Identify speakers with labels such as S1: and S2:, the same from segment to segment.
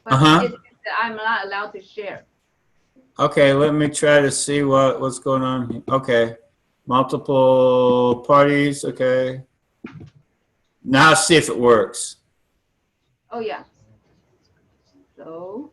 S1: but
S2: Uh-huh.
S1: it's that I'm not allowed to share.
S2: Okay, let me try to see what's going on here. Okay. Multiple parties, okay. Now see if it works.
S1: Oh yeah. So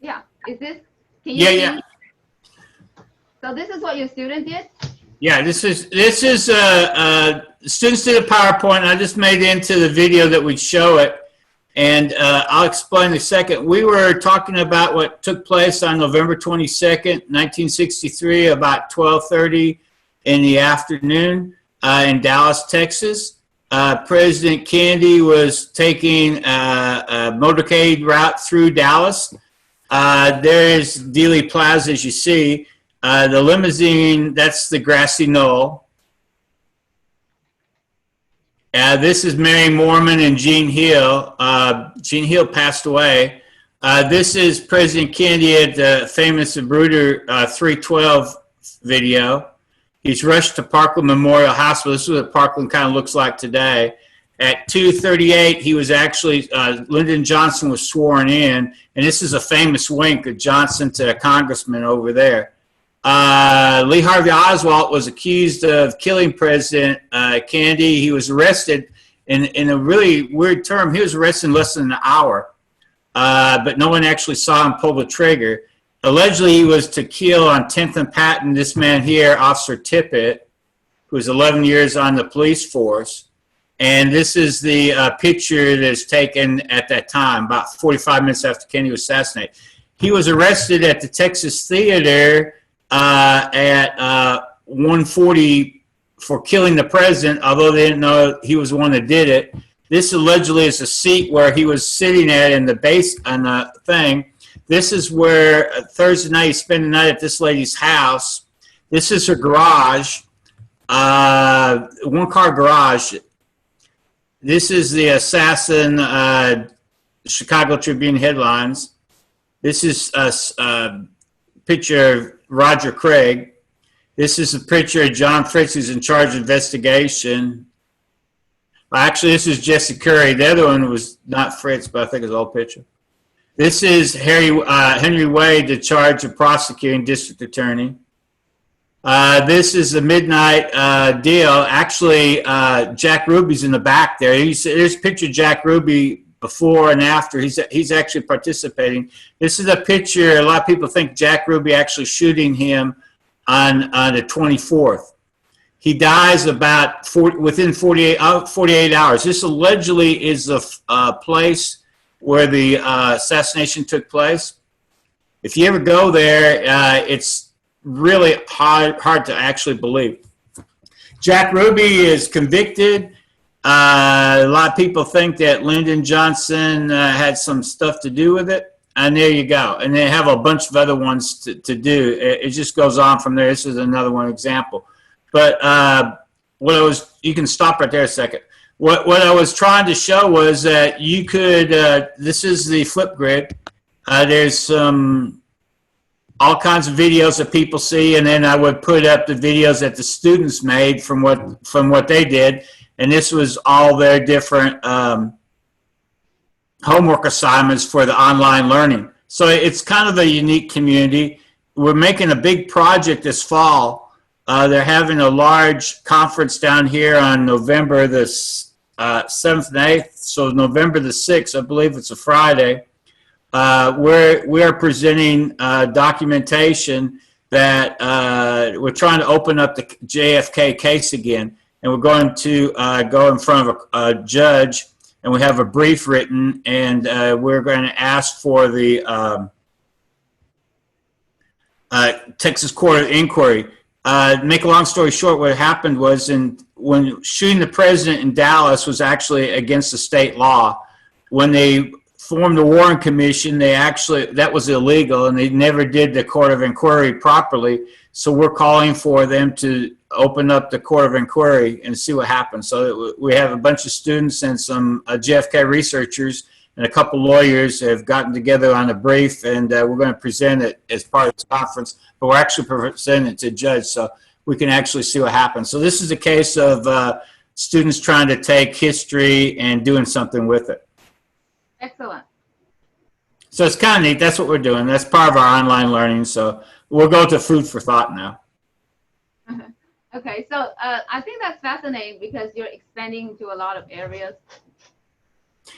S1: yeah, is this? Can you see?
S2: Yeah.
S1: So this is what your student did?
S2: Yeah, this is students did a PowerPoint. I just made it into the video that would show it, and I'll explain in a second. We were talking about what took place on November 22nd, 1963, about 12:30 in the afternoon in Dallas, Texas. President Kennedy was taking a motorcade route through Dallas. There is Dealey Plaza, as you see. The limousine, that's the grassy knoll. This is Mary Moorman and Gene Hill. Gene Hill passed away. This is President Kennedy at the famous Bruder 312 video. He's rushed to Parkland Memorial Hospital. This is what Parkland kind of looks like today. At 2:38, he was actually, Lyndon Johnson was sworn in, and this is a famous wink of Johnson to a congressman over there. Lee Harvey Oswald was accused of killing President Kennedy. He was arrested in a really weird term. He was arrested in less than an hour, but no one actually saw him pull the trigger. Allegedly, he was to kill on 10th and Patton this man here, Officer Tippett, who was 11 years on the police force. And this is the picture that's taken at that time, about 45 minutes after Kennedy was assassinated. He was arrested at the Texas Theater at 1:40 for killing the president, although they didn't know he was the one that did it. This allegedly is a seat where he was sitting at in the base on the thing. This is where Thursday night he spent the night at this lady's house. This is her garage, one-car garage. This is the assassin Chicago Tribune headlines. This is a picture of Roger Craig. This is a picture of John Fritz, who's in charge of investigation. Well, actually, this is Jesse Curry. The other one was not Fritz, but I think it's an old picture. This is Henry Wade, the charge of prosecuting district attorney. This is the midnight deal. Actually, Jack Ruby's in the back there. There's a picture of Jack Ruby before and after. He's actually participating. This is a picture. A lot of people think Jack Ruby actually shooting him on the 24th. He dies about within 48 hours. This allegedly is the place where the assassination took place. If you ever go there, it's really hard to actually believe. Jack Ruby is convicted. A lot of people think that Lyndon Johnson had some stuff to do with it, and there you go. And they have a bunch of other ones to do. It just goes on from there. This is another one example. But you can stop right there a second. what I was trying to show was that you could, this is the flip grid. There's some, all kinds of videos that people see, and then I would put up the videos that the students made from what they did, and this was all their different homework assignments for the online learning. So it's kind of a unique community. We're making a big project this fall. They're having a large conference down here on November the 7th and 8th, so November the 6th, I believe it's a Friday. We're presenting documentation that we're trying to open up the JFK case again, and we're going to go in front of a judge, and we have a brief written, and we're going to ask for the Texas Court of Inquiry. Make a long story short, what happened was when shooting the president in Dallas was actually against the state law. When they formed the Warren Commission, that was illegal, and they never did the Court of Inquiry properly. So we're calling for them to open up the Court of Inquiry and see what happens. So we have a bunch of students and some JFK researchers and a couple lawyers have gotten together on a brief, and we're going to present it as part of this conference, but we're actually presenting it to a judge so we can actually see what happens. So this is a case of students trying to take history and doing something with it.
S1: Excellent.
S2: So it's kind of neat. That's what we're doing. That's part of our online learning. So we'll go to food for thought now.
S1: Okay, so I think that's fascinating because you're expanding to a lot of areas.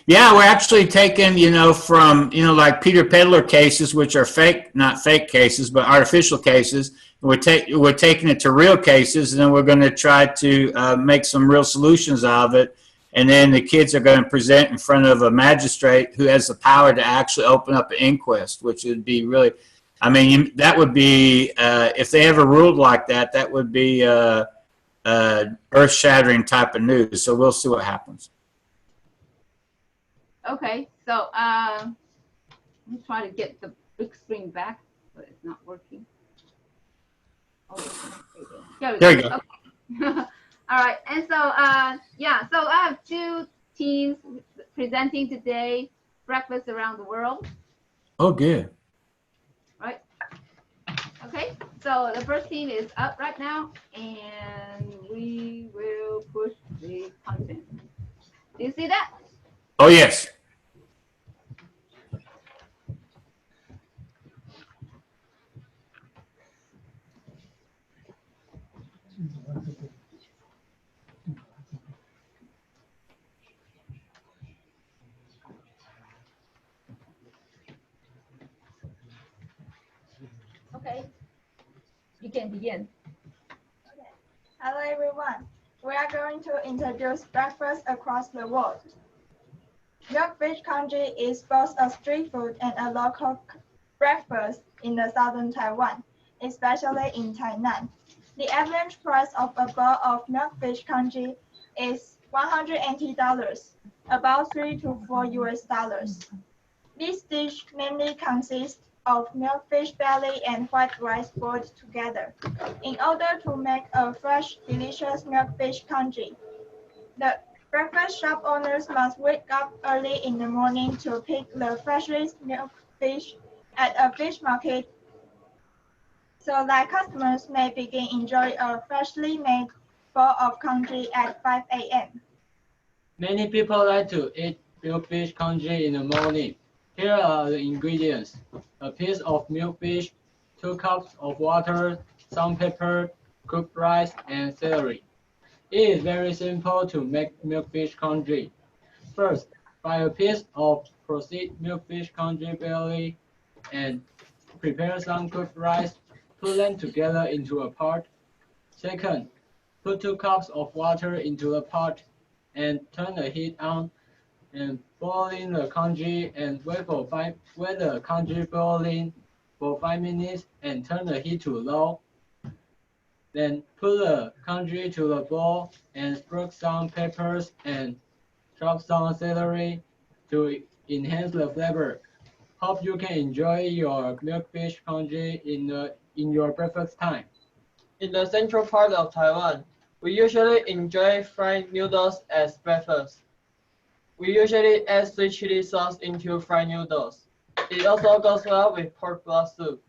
S2: Yeah, we're actually taking, from, like Peter Peddler cases, which are fake, not fake cases, but artificial cases. We're taking it to real cases, and then we're going to try to make some real solutions out of it. And then the kids are going to present in front of a magistrate who has the power to actually open up an inquest, which would be really, that would be, if they ever ruled like that, that would be earth-shattering type of news. So we'll see what happens.
S1: Okay, so I'm trying to get the big screen back, but it's not working. Oh,
S2: there you go.
S1: Okay. All right, and so so I have two teams presenting today, Breakfast Around the World.
S2: Oh, good.
S1: Right. Okay, so the first team is up right now, and we will push the content. Do you see that?
S2: Oh, yes.
S1: Okay, you can begin.
S3: Okay. Hello everyone. We are going to introduce breakfast across the world. Milkfish Congee is both a street food and a local breakfast in the southern Taiwan, especially in Tainan. The average price of a bowl of Milkfish Congee is $180, about $3 to $4. This dish mainly consists of milkfish belly and white rice boiled together in order to make a fresh, delicious milkfish congee. The breakfast shop owners must wake up early in the morning to pick the freshest milkfish at a fish market so that customers may begin enjoying a freshly made bowl of congee at 5 a.m.
S4: Many people like to eat milkfish congee in the morning. Here are the ingredients: a piece of milkfish, 2 cups of water, some pepper, cooked rice, and celery. It is very simple to make milkfish congee. First, fry a piece of processed milkfish congee belly and prepare some cooked rice. Put them together into a pot. Second, put 2 cups of water into a pot and turn the heat on and boil in the congee and wait the congee boiling for 5 minutes and turn the heat to low. Then put the congee to the bowl and sprinkle some peppers and chop some celery to enhance the flavor. Hope you can enjoy your milkfish congee in your breakfast time.
S5: In the central part of Taiwan, We usually enjoy fried noodles as breakfast. We usually add sweet chili sauce into fried noodles. It also goes well with pork broth soup.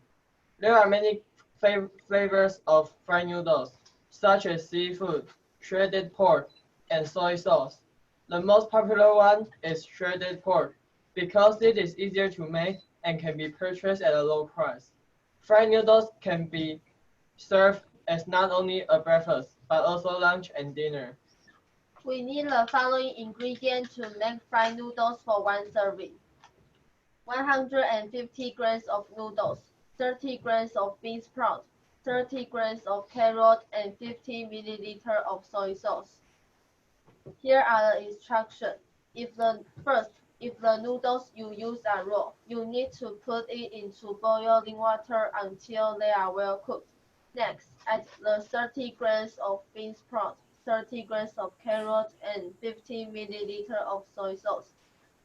S5: There are many flavors of fried noodles, such as seafood, shredded pork, and soy sauce. The most popular one is shredded pork because it is easier to make and can be purchased at a low price. Fried noodles can be served as not only a breakfast, but also lunch and dinner.
S6: We need the following ingredients to make fried noodles for one serving. 150 grams of noodles, 30 grams of bean sprout, 30 grams of carrot, and 50 milliliters of soy sauce. Here are the instructions. If the noodles you use are raw, you need to put it into boiling water until they are well cooked. Next, add the 30 grams of bean sprout, 30 grams of carrot, and 50 milliliters of soy sauce.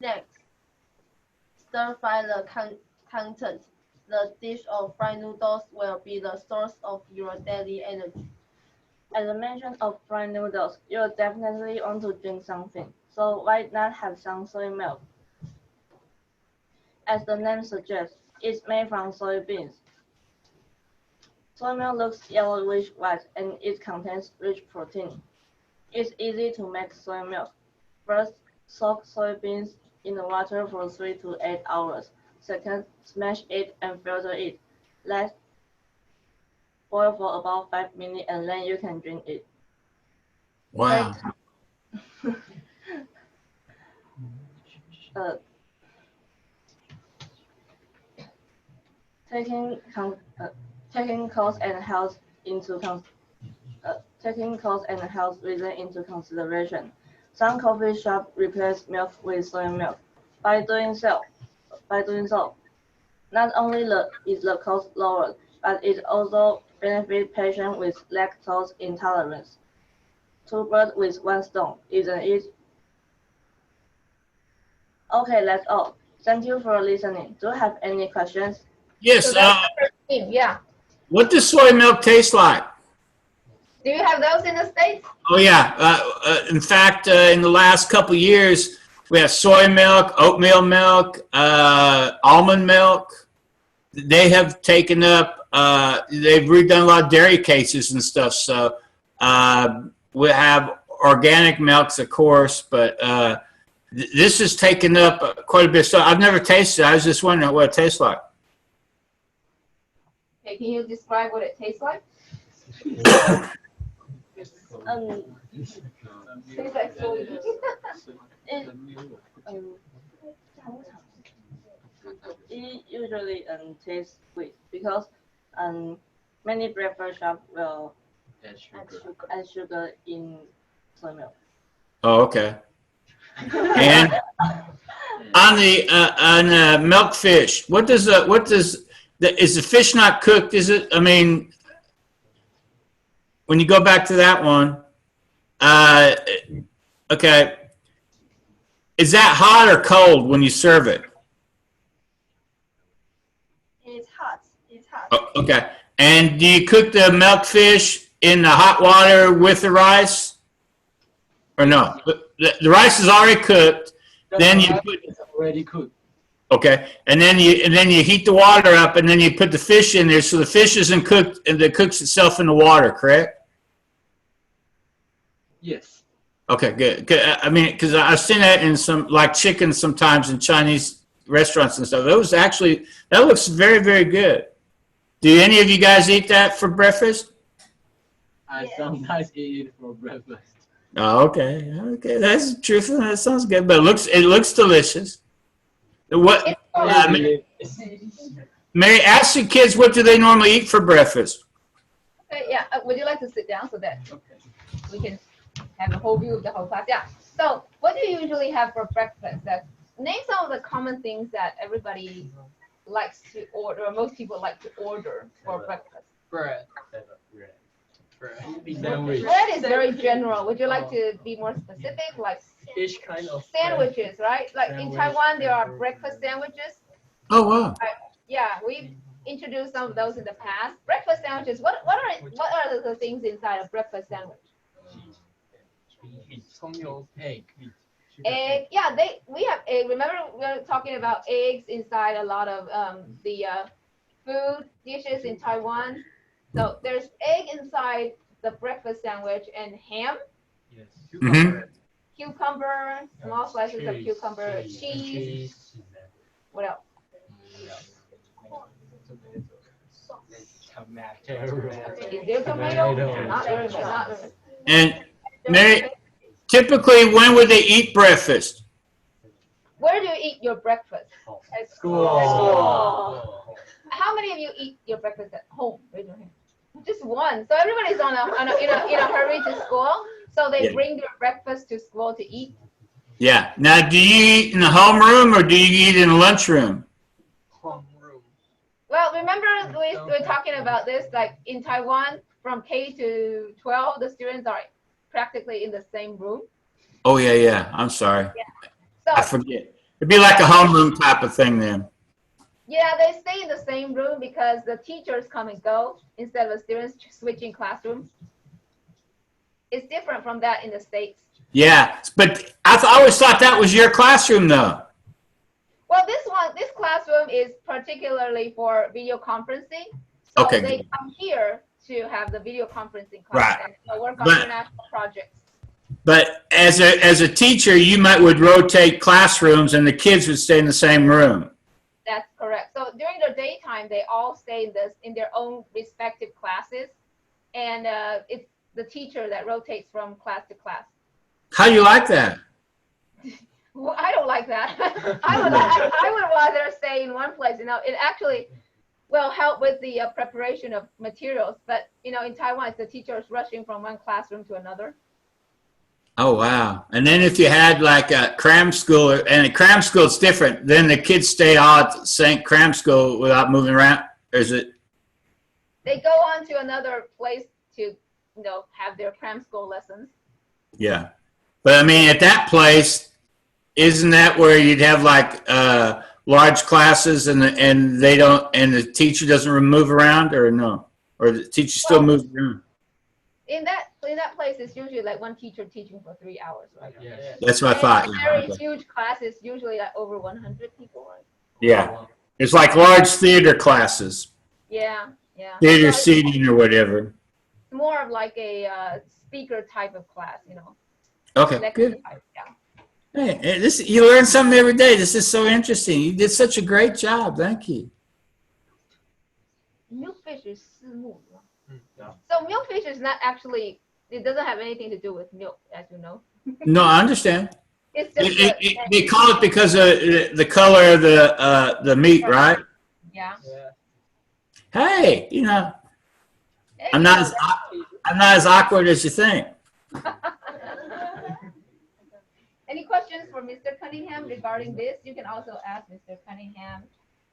S6: Next, stir fry the contents. The dish of fried noodles will be the source of your daily energy.
S7: At the mention of fried noodles, you'll definitely want to drink something. So why not have some soy milk? As the name suggests, it's made from soybeans. Soy milk looks yellowish white and it contains rich protein. It's easy to make soy milk. First, soak soybeans in the water for 3 to 8 hours. Second, smash it and filter it. Let boil for about 5 minutes and then you can drink it.
S2: Wow.
S7: Taking cost and health reason into consideration. Some coffee shops replace milk with soy milk. By doing so, not only is the cost lower, but it also benefits patients with lactose intolerance. Two birds with one stone, isn't it? Okay, that's all. Thank you for listening. Do you have any questions?
S2: Yes.
S1: So that's the first thing, yeah.
S2: What does soy milk taste like?
S1: Do you have those in the States?
S2: Oh yeah. In fact, in the last couple of years, we have soy milk, oatmeal milk, almond milk. They have taken up. They've redone a lot of dairy cases and stuff. So we have organic milks, of course, but this has taken up quite a bit. So I've never tasted it. I was just wondering what it tastes like.
S1: Okay, can you describe what it tastes like? Tastes like soy.
S7: It usually tastes sweet because many breakfast shops will add sugar in soy milk.
S2: Oh, okay. And on the milkfish, is the fish not cooked? Is it? I mean, when you go back to that one, okay, is that hot or cold when you serve it?
S3: It's hot. It's hot.
S2: Oh, okay. And do you cook the milkfish in the hot water with the rice, or no? The rice is already cooked. Then you put.
S4: It's already cooked.
S2: Okay, and then you heat the water up, and then you put the fish in there, so the fish isn't cooked, and it cooks itself in the water, correct?
S4: Yes.
S2: Okay, good. I mean, because I've seen that in some, like chicken sometimes in Chinese restaurants and stuff. That looks very, very good. Do any of you guys eat that for breakfast?
S4: I sometimes eat it for breakfast.
S2: Oh, okay, that's truthful. That sounds good, but it looks delicious. What? Mary, ask the kids what do they normally eat for breakfast.
S1: Okay, yeah. Would you like to sit down so that we can have a whole view of the whole class? Yeah. So, what do you usually have for breakfast? Name some of the common things that everybody likes to order, or most people like to order for breakfast.
S5: Bread.
S4: Sandwich.
S1: Bread is very general. Would you like to be more specific, like
S5: Each kind of
S1: sandwiches, right? Like in Taiwan, there are breakfast sandwiches.
S2: Oh wow!
S1: Yeah, we've introduced some of those in the past. Breakfast sandwiches. What are the things inside a breakfast sandwich?
S4: Egg.
S1: Egg, yeah, we have egg. Remember we were talking about eggs inside a lot of the food dishes in Taiwan. So there's egg inside the breakfast sandwich and ham,
S2: Mhm.
S1: cucumber, small slices of cucumber, cheese. What else? Is there tomato? Not very much. Not very much.
S2: And Mary, typically, when would they eat breakfast?
S1: Where do you eat your breakfast? At
S5: School.
S1: How many of you eat your breakfast at home? Raise your hand. Just one. So everybody's in a hurry to school, so they
S2: Yeah.
S1: bring their breakfast to school to eat.
S2: Yeah. Now, do you eat in the homeroom or do you eat in the lunchroom?
S5: Homeroom.
S1: Well, remember we were talking about this, like in Taiwan, from K to 12, the students are practically in the same room.
S2: Oh, yeah, yeah. I'm sorry. I
S1: So
S2: forget. It'd be like a homeroom type of thing then.
S1: yeah, they stay in the same room because the teachers come and go instead of the students switching classrooms. It's different from that in the States.
S2: Yeah, but I always thought that was your classroom, though.
S1: Well, this classroom is particularly for video conferencing. So
S2: Okay,
S1: they
S2: good.
S1: come here to have the video conferencing class
S2: Right.
S1: and work on
S2: But-
S1: international projects.
S2: But as a teacher, you would rotate classrooms, and the kids would stay in the same room.
S1: That's correct. So during the daytime, they all stay in their own respective classes, and it's the teacher that rotates from class to class.
S2: How do you like that?
S1: Well, I don't like that. I would rather stay in one place. It actually will help with the preparation of materials. But in Taiwan, it's the teachers rushing from one classroom to another.
S2: Oh, wow. And then if you had like a cram school, and a cram school is different, then the kids stay all at the same cram school without moving around? Or is it?
S1: They go on to another place to have their cram school lessons.
S2: Yeah. But I mean, at that place, isn't that where you'd have like large classes and the teacher doesn't move around, or no? Or the teacher still moves around?
S1: In that place, it's usually like one teacher teaching for 3 hours, right?
S5: Yes.
S2: That's what I thought.
S1: Very huge classes, usually like over 100 people, right?
S2: Yeah. It's like large theater classes,
S1: Yeah, yeah.
S2: theater
S1: So it's
S2: seating or whatever.
S1: more of like a speaker type of class,
S2: Okay,
S1: lecture
S2: good.
S1: type, yeah.
S2: Hey, you learn something every day. This is so interesting. You did such a great job. Thank you.
S1: Milkfish is 四目,
S5: Yeah.
S1: so milkfish is not actually, it doesn't have anything to do with milk, as you know.
S2: No, I understand.
S1: It's just
S2: They call it because of the color of the meat, right?
S1: yeah.
S5: Yeah.
S2: Hey,
S1: Hey,
S2: I'm not as awkward as you think.
S1: Any questions for Mr. Cunningham regarding this? You can also ask Mr. Cunningham.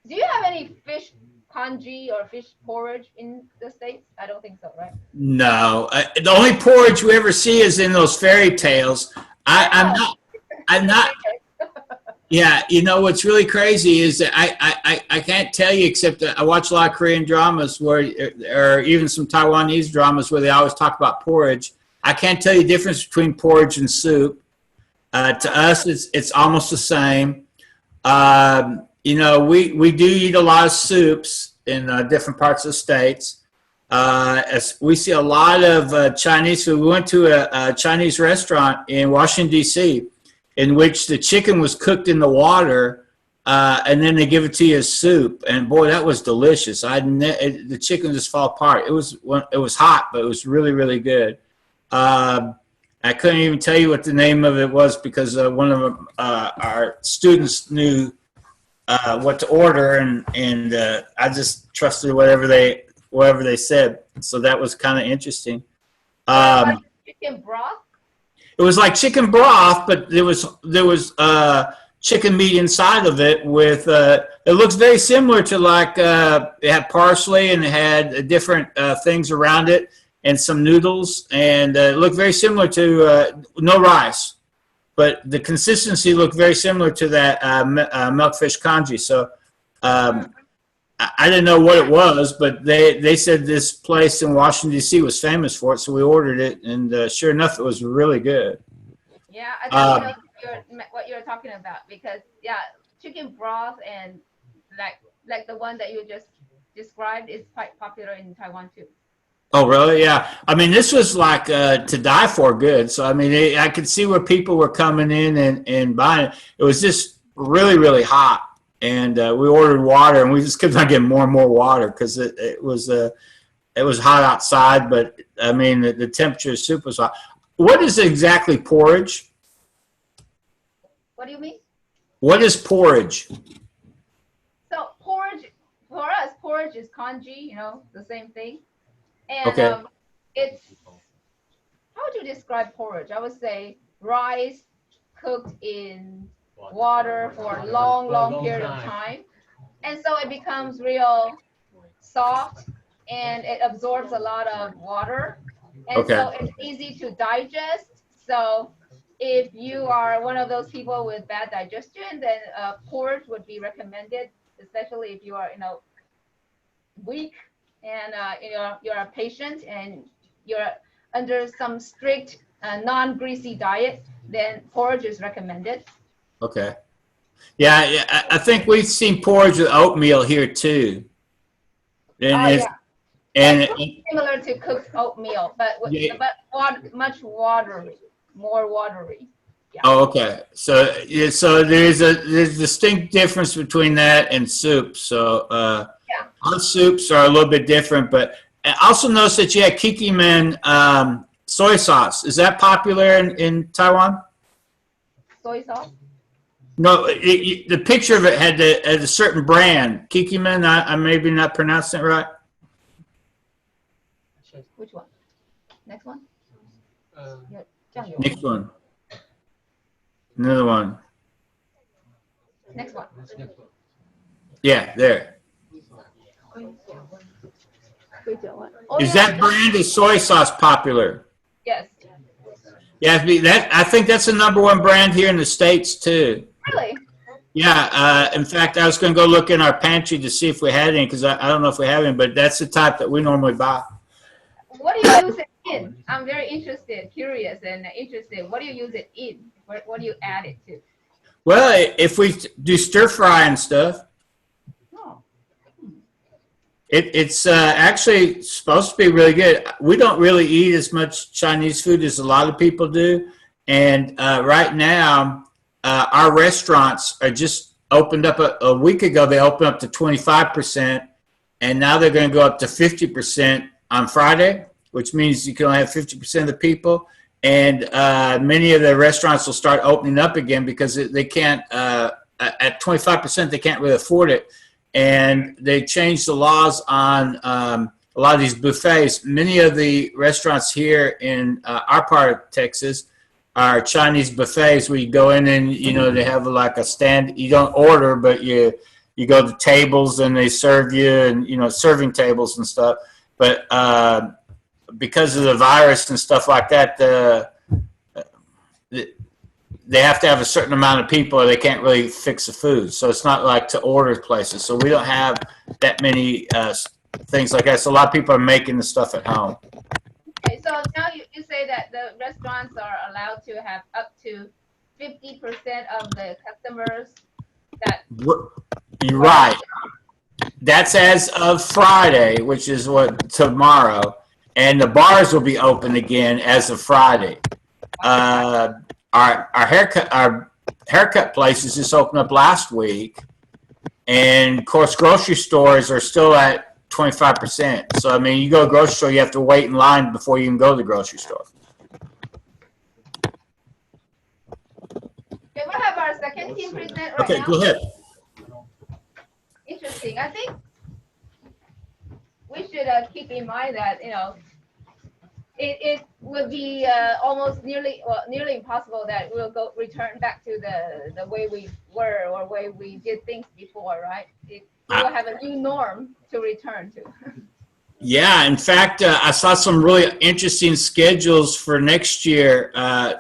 S1: Do you have any fish congee or fish porridge in the States? I don't think so, right?
S2: No, the only porridge we ever see is in those fairy tales. I'm not. Yeah, what's really crazy is that I can't tell you, except that I watch a lot of Korean dramas or even some Taiwanese dramas where they always talk about porridge. I can't tell you the difference between porridge and soup. To us, it's almost the same. We do eat a lot of soups in different parts of the States. As we see a lot of Chinese food. We went to a Chinese restaurant in Washington, D.C., in which the chicken was cooked in the water, and then they give it to you as soup. And boy, that was delicious. The chicken just fell apart. It was hot, but it was really, really good. I couldn't even tell you what the name of it was because one of our students knew what to order, and I just trusted whatever they said. So that was kind of interesting.
S1: Chicken broth?
S2: It was like chicken broth, but there was chicken meat inside of it with. It looks very similar to like it had parsley and it had different things around it and some noodles, and it looked very similar to no rice, but the consistency looked very similar to that Milkfish Congee. So I didn't know what it was, but they said this place in Washington, D.C. was famous for it, so we ordered it, and sure enough, it was really good.
S1: Yeah, I think what you're talking about, because yeah, chicken broth and like the one that you just described is quite popular in Taiwan too.
S2: Oh, really? Yeah. I mean, this was like to die for good. So, I mean, I could see where people were coming in and buying it. It was just really, really hot. And we ordered water, and we just kept on getting more and more water because it was hot outside. But, I mean, the temperature of soup was hot. What is exactly porridge?
S1: What do you mean?
S2: What is porridge?
S1: So porridge, for us, porridge is congee, the same thing. And
S2: Okay.
S1: it's, how would you describe porridge? I would say rice cooked in water for a long period of time. And so it becomes real soft and it absorbs a lot of water. And
S2: Okay.
S1: so it's easy to digest. So if you are one of those people with bad digestion, then porridge would be recommended, especially if you are, weak and you're a patient and you're under some strict non-greasy diet, then porridge is recommended.
S2: Okay. Yeah, I think we've seen porridge with oatmeal here too. And
S1: It's similar to cooked oatmeal, but much more watery. Yeah.
S2: Oh, okay. So yeah, so there's a distinct difference between that and soup. So our soups are a little bit different, but I also noticed that you had kikimen soy sauce. Is that popular in Taiwan?
S1: Soy sauce?
S2: No, the picture of it had a certain brand. Kikimen, I maybe not pronouncing it right.
S1: Which one? Next one?
S2: Next one. Another one.
S1: Next one.
S2: Yeah, there. Is that brand of soy sauce popular?
S1: Yes.
S2: Yeah, I think that's the #1 brand here in the States too.
S1: Really?
S2: Yeah. In fact, I was going to go look in our pantry to see if we had any because I don't know if we have any, but that's the type that we normally buy.
S1: What do you use it in? I'm very curious and interested. What do you use it in? What do you add it to?
S2: Well, if we do stir fry and stuff, it's actually supposed to be really good. We don't really eat as much Chinese food as a lot of people do. And right now, our restaurants are just opened up a week ago. They opened up to 25%, and now they're going to go up to 50% on Friday, which means you can only have 50% of the people. And many of the restaurants will start opening up again because they can't, at 25%, they can't really afford it. And they changed the laws on a lot of these buffets. Many of the restaurants here in our part of Texas are Chinese buffets where you go in and, they have like a stand. You don't order, but you go to tables and they serve you and, serving tables and stuff. But because of the virus and stuff like that, they have to have a certain amount of people or they can't really fix the food. So it's not like to order places. So we don't have that many things like that. So a lot of people are making the stuff at home.
S1: Okay, so now you say that the restaurants are allowed to have up to 50% of the customers that...
S2: You're right. That's as of Friday, which is tomorrow. And the bars will be open again as of Friday. Our haircut places just opened up last week, and of course grocery stores are still at 25%. So I mean, you go to the grocery store, you have to wait in line before you can go to the grocery store.
S1: Okay, we'll have our second team present right
S2: Okay,
S1: now.
S2: go ahead.
S1: Interesting. I think we should keep in mind that it would be almost nearly impossible that we'll return back to the way we were or way we did things before, right? We will have a new norm to return to.
S2: Yeah, in fact, I saw some really interesting schedules for next year.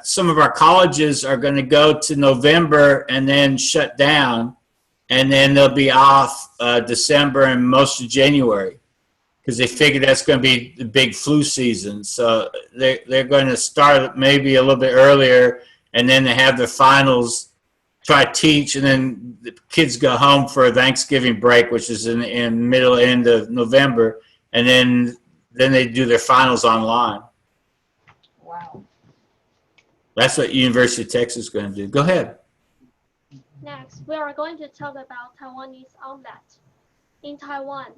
S2: Some of our colleges are going to go to November and then shut down, and then they'll be off December and most of January, because they figure that's going to be the big flu season. So they're going to start maybe a little bit earlier and then they have the finals, try to teach, and then the kids go home for a Thanksgiving break, which is in end of November, and then they do their finals online.
S1: Wow.
S2: That's what University of Texas is going to do. Go ahead.
S8: Next, we are going to talk about Taiwanese omelet. In Taiwan,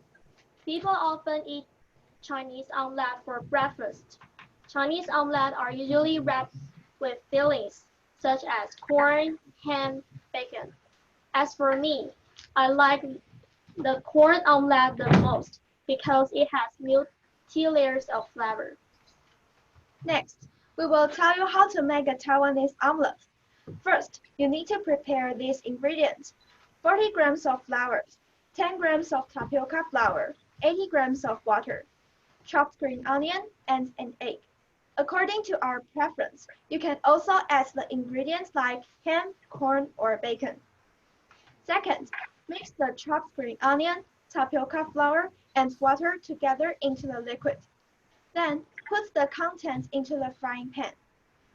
S8: people often eat Chinese omelet for breakfast. Chinese omelet are usually wrapped with fillings such as corn, ham, bacon. As for me, I like the corn omelet the most because it has multi-layers of flavor.
S3: Next, we will tell you how to make a Taiwanese omelet. First, you need to prepare these ingredients: 40 grams of flour, 10 grams of tapioca flour, 80 grams of water, chopped green onion, and an egg. According to our preference, you can also add the ingredients like ham, corn, or bacon. Second, mix the chopped green onion, tapioca flour, and water together into the liquid. Then, put the contents into the frying pan.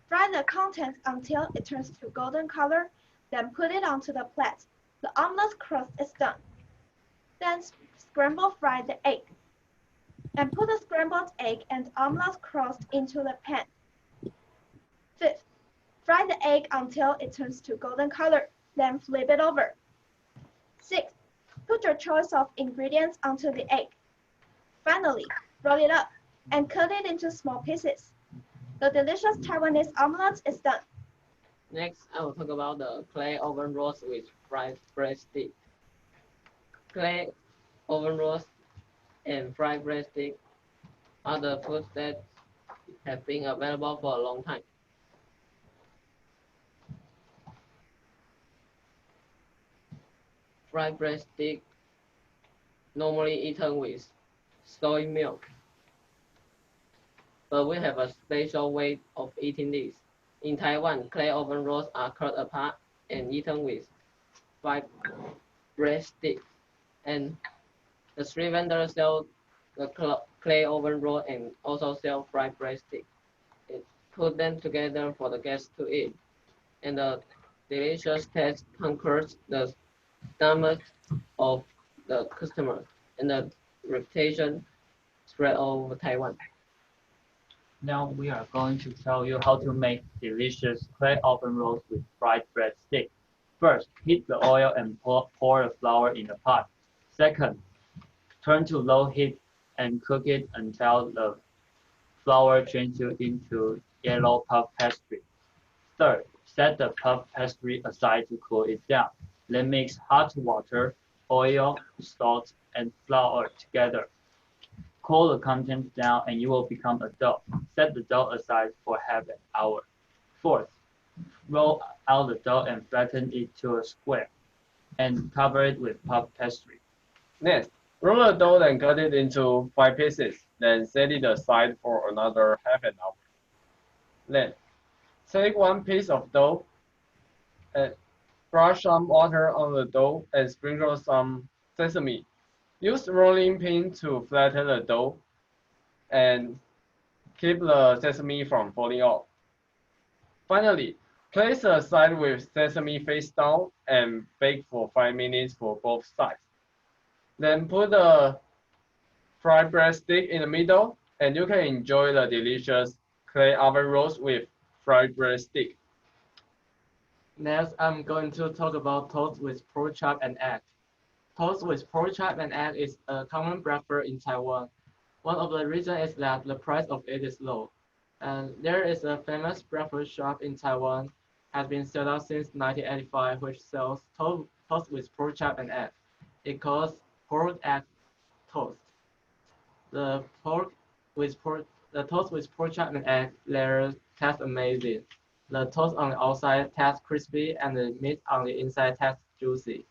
S3: Fry the contents until it turns to golden color, then put it onto the plate. The omelet crust is done. Then scramble fry the egg, and put the scrambled egg and omelet crust into the pan. Fifth, fry the egg until it turns to golden color, then flip it over. Sixth, put your choice of ingredients onto the egg. Finally, roll it up and cut it into small pieces. The delicious Taiwanese omelet is done.
S5: Next, I will talk about the clay oven roast with fried breadstick. Clay oven roast and fried breadstick are the foods that have been available for a long time. Fried breadstick normally eaten with soy milk, but we have a special way of eating this. In Taiwan, clay oven rolls are cut apart and eaten with fried breadstick, and the street vendors sell the clay oven roll and also sell fried breadstick. Put them together for the guests to eat, and the delicious taste conquers the stomach of the customer, and the reputation spread all over Taiwan.
S9: Now we are going to tell you how to make delicious clay oven rolls with fried bread stick. First, heat the oil and pour the flour in the pot. Second, turn to low heat and cook it until the flour changes into yellow puff pastry. Third, set the puff pastry aside to cool it down. Then mix hot water, oil, salt, and flour together. Cool the contents down and you will become a dough. Set the dough aside for half an hour. Fourth, roll out the dough and flatten it to a square and cover it with puff pastry.
S5: Next, roll the dough and cut it into 5 pieces, then set it aside for another half an hour. Then, take one piece of dough and brush some water on the dough and sprinkle some sesame. Use rolling pin to flatten the dough and keep the sesame from falling off. Finally, place the side with sesame face down and bake for 5 minutes for both sides. Then put the fried breadstick in the middle, and you can enjoy the delicious clay oven rolls with fried breadstick. Next, I'm going to talk about toast with pork chop and egg. Toast with pork chop and egg is a common breakfast in Taiwan. One of the reasons is that the price of it is low. And there is a famous breakfast shop in Taiwan, has been set up since 1985, which sells toast with pork chop and egg. It calls Pork.Eggs.Toast. The toast with pork chop and egg layer tastes amazing. The toast on the outside tastes crispy and the meat on the inside tastes juicy.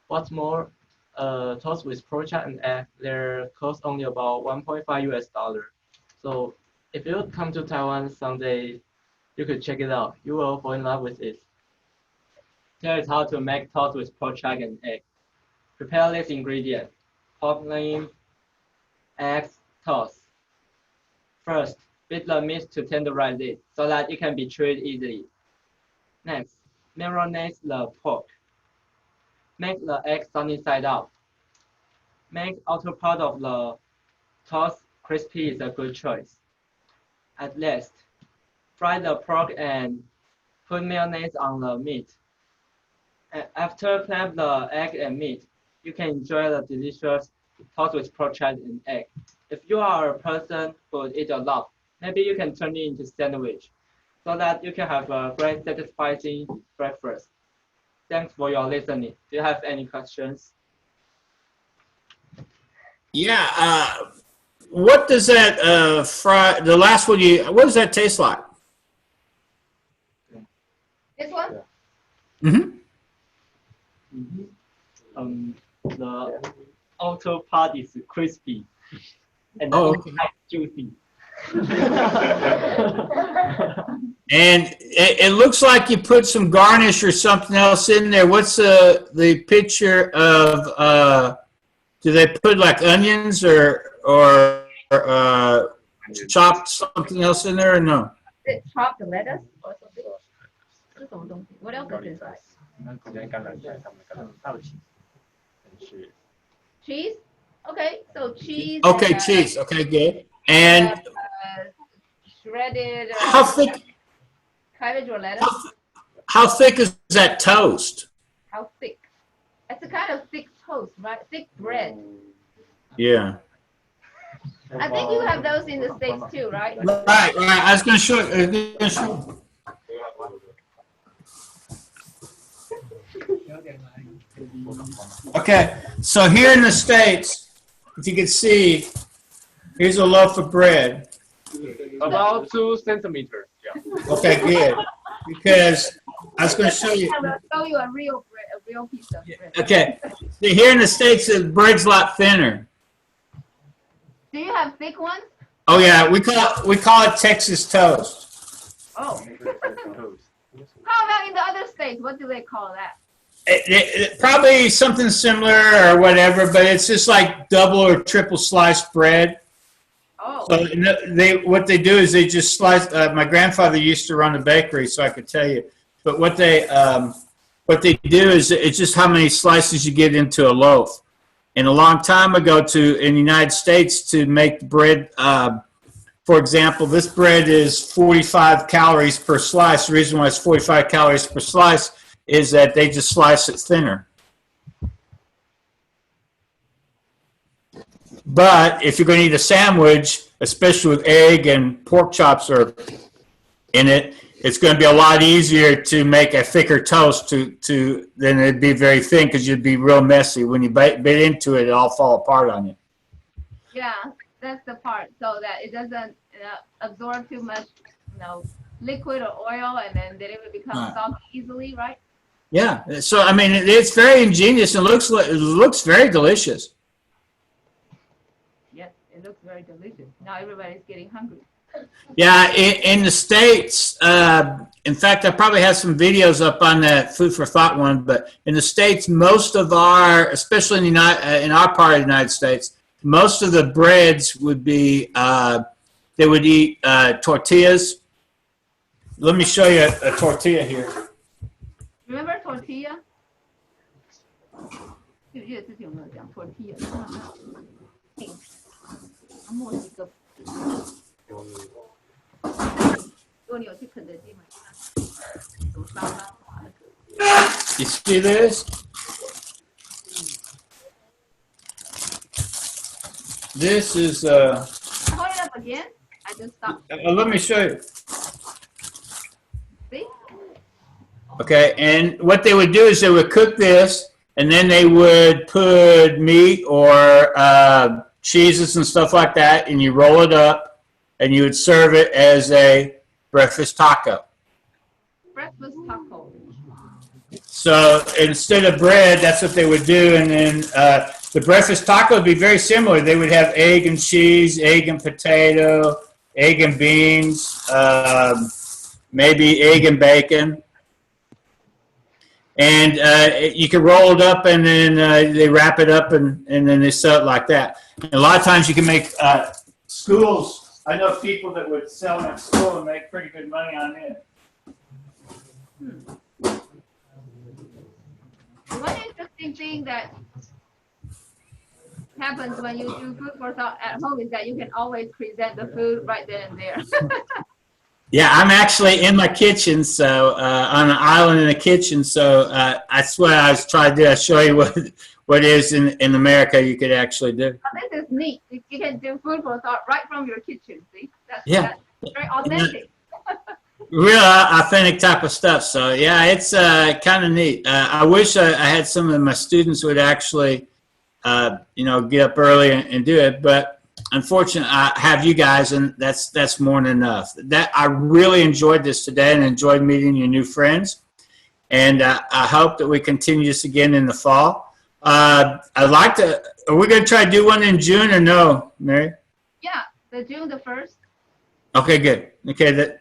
S5: What's more, toast with pork chop and egg layer costs only about $1.5 US. So if you come to Taiwan someday, you could check it out. You will fall in love with it. Here is how to make toast with pork chop and egg. Prepare these ingredients: pork loin, eggs, toast. First, beat the meat to tenderize it so that it can be chewed easily. Next, marinate the pork. Make the egg sunny side up. Make outer part of the toast crispy is a good choice. At last, fry the pork and put mayonnaise on the meat. After flap the egg and meat, you can enjoy the delicious toast with pork chop and egg. If you are a person who eat a lot, maybe you can turn it into sandwich so that you can have a great satisfying breakfast. Thanks for your listening. Do you have any questions?
S2: Yeah. What does that the last one what does that taste like?
S1: This one?
S2: Mm-hmm.
S4: The outer part is crispy and
S2: Oh,
S4: the inside juicy.
S2: And it looks like you put some garnish or something else in there. What's the picture of? Do they put like onions or chopped something else in there or no?
S1: Is it chopped lettuce or something? 这什么东西? What else is inside? Cheese? Okay, so cheese.
S2: Okay,
S1: and,
S2: cheese. Okay, good. And
S1: shredded
S2: how thick?
S1: cabbage or lettuce.
S2: How thick is that toast?
S1: How thick? It's a kind of thick toast, right? Thick bread.
S2: Yeah.
S1: I think you have those in the States too, right?
S2: Right. I was going to show you. Okay, so here in the States, if you can see, here's a loaf of bread.
S5: About 2 centimeters. Yeah.
S2: Okay, good. Because I was going to show you.
S1: I'm going to show you a real bread, a real piece of bread.
S2: Okay, see, here in the States, the bread's a lot thinner.
S1: Do you have thick ones?
S2: Oh yeah, we call it Texas toast.
S1: Oh. How about in the other states? What do they call that?
S2: Probably something similar or whatever, but it's just like double or triple sliced bread.
S1: Oh.
S2: So what they do is they just slice. My grandfather used to run a bakery, so I could tell you. But what they do is it's just how many slices you get into a loaf. And a long time ago, in the United States, to make bread, for example, this bread is 45 calories per slice. The reason why it's 45 calories per slice is that they just slice it thinner. But if you're going to eat a sandwich, especially with egg and pork chops are in it, it's going to be a lot easier to make a thicker toast than it'd be very thin because you'd be real messy. When you bite into it, it'll all fall apart on you.
S1: Yeah, that's the part, so that it doesn't absorb too much, liquid or oil, and then it would become soggy easily, right?
S2: Yeah. So I mean, it's very ingenious and it looks very delicious.
S1: Yes, it looks very delicious. Now everybody's getting hungry.
S2: Yeah, in the States, in fact, I probably have some videos up on that Food for Thought one, but in the States, most of especially in our part of the United States, most of the breads would be, they would eat tortillas. Let me show you a tortilla here.
S1: Remember tortilla? 记不记得之前有没有讲 tortilla？ 墨西哥。如果你有去肯德基买什么沙拉华那个。
S2: You see this? This is
S1: Hold it up again. I just stopped.
S2: let me show you.
S1: See?
S2: Okay, and what they would do is they would cook this, and then they would put meat or cheeses and stuff like that, and you roll it up, and you would serve it as a breakfast taco.
S1: Breakfast taco.
S2: So instead of bread, that's what they would do, and then the breakfast taco would be very similar. They would have egg and cheese, egg and potato, egg and beans, maybe egg and bacon. And you can roll it up, and then they wrap it up, and then they sell it like that. And a lot of times you can make schools. I know people that would sell them at school and make pretty good money on it.
S1: one interesting thing that happens when you do food for thought at home is that you can always present the food right then and there.
S2: Yeah, I'm actually in my kitchen, so on an island in the kitchen. So that's what I was trying to do. I show you what is in America you could actually do.
S1: Oh, this is neat. You can do food for thought right from your kitchen. See, that's very
S2: And,
S1: authentic.
S2: real authentic type of stuff. So yeah, it's kind of neat. I wish I had some of my students would actually, get up early and do it, but unfortunately, I have you guys, and that's more than enough. That I really enjoyed this today and enjoyed meeting your new friends, and I hope that we continue this again in the fall. I'd like to. Are we going to try to do one in June or no, Mary?
S1: Yeah, the June the 1st.
S2: Okay, good. Okay,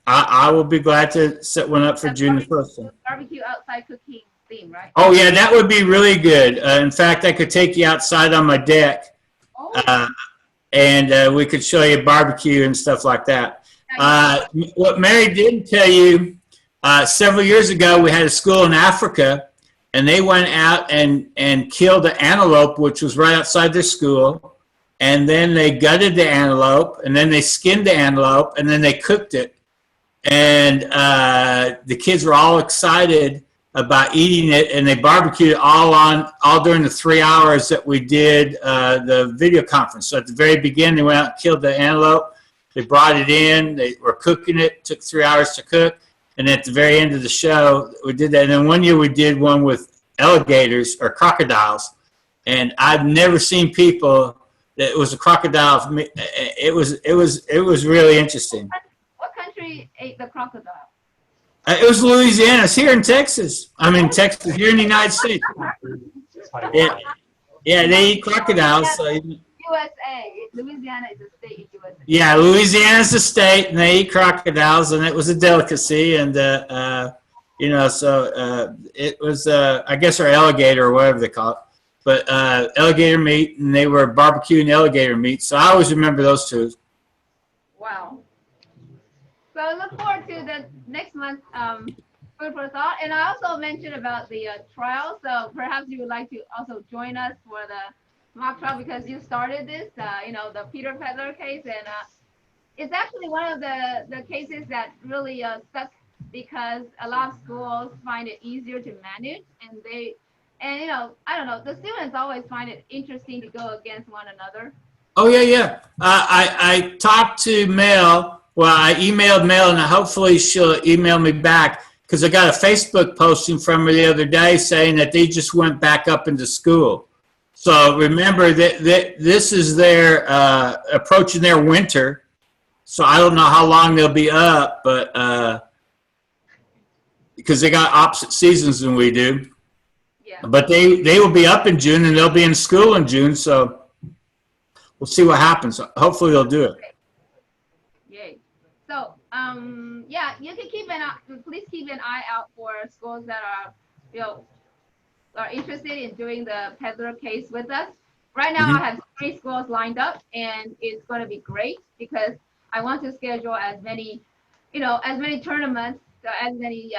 S2: I will be glad to set one up for June the 1st.
S1: Barbecue outside cooking theme, right?
S2: Oh yeah, that would be really good. In fact, I could take you outside on my deck, and we could show you barbecue and stuff like that. What Mary didn't tell you, several years ago, we had a school in Africa, and they went out and killed an antelope, which was right outside their school, and then they gutted the antelope, and then they skinned the antelope, and then they cooked it. And the kids were all excited about eating it, and they barbecued it all during the 3 hours that we did the video conference. So at the very beginning, they went out and killed the antelope. They brought it in. They were cooking it. Took 3 hours to cook. And at the very end of the show, we did that. And then one year we did one with alligators or crocodiles, and I've never seen people that it was a crocodile. It was really interesting.
S1: What country ate the crocodile?
S2: It was Louisiana. It's here in Texas. I mean, Texas, here in the United States. Yeah, they eat crocodiles. So.
S1: USA. Louisiana is a state in USA.
S2: Yeah, Louisiana's a state, and they eat crocodiles, and it was a delicacy. And, it was, I guess, our alligator or whatever they call it. But alligator meat, and they were barbecuing alligator meat. So I always remember those two.
S1: Wow. So I look forward to the next month food for thought. And I also mentioned about the trial. So perhaps you would like to also join us for the mock trial because you started this, the Peter Peddler case. And it's actually one of the cases that really stuck because a lot of schools find it easier to manage. I don't know, the students always find it interesting to go against one another.
S2: Oh, yeah. I talked to Mel. Well, I emailed Mel, and hopefully she'll email me back because I got a Facebook posting from her the other day saying that they just went back up into school. So remember that this is their approaching their winter. So I don't know how long they'll be up, but because they got opposite seasons than we do.
S1: Yeah.
S2: But they will be up in June, and they'll be in school in June. So we'll see what happens. Hopefully they'll do it.
S1: Yay. So, you can please keep an eye out for schools that are interested in doing the peddler case with us. Right now, I have 3 schools lined up, and it's going to be great because I want to schedule as many tournaments, as many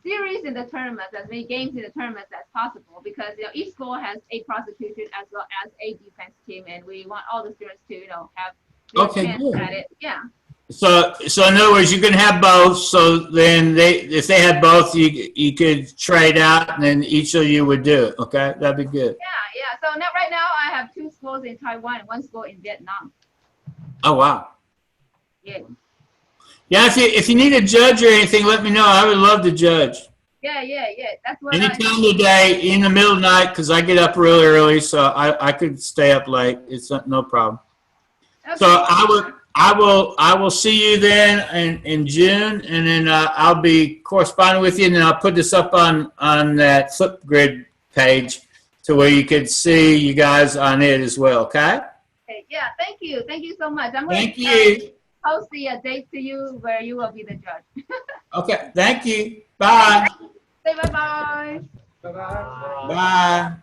S1: series in the tournaments, as many games in the tournaments as possible because each school has a prosecution as well as a defense team, and we want all the students to have a chance at it. Yeah.
S2: So in other words, you can have both. So then if they had both, you could trade out, and then each of you would do it. Okay, that'd be good.
S1: Yeah. So right now I have 2 schools in Taiwan and 1 school in Vietnam.
S2: Oh wow.
S1: Yeah.
S2: Yeah, if you need a judge or anything, let me know. I would love to judge.
S1: Yeah. That's what.
S2: Anytime of the day, in the middle of the night, because I get up really early, so I could stay up late. It's no problem. Okay. So I will see you then in June, and then I'll be corresponding with you, and then I'll put this up on that Flipgrid page to where you could see you guys on it as well. Okay.
S1: Okay. Yeah. Thank you so much.
S2: Thank you.
S1: Post the date to you where you will be the judge.
S2: Okay. Thank you. Bye.
S1: Say bye-bye.
S5: Bye-bye.
S2: Bye.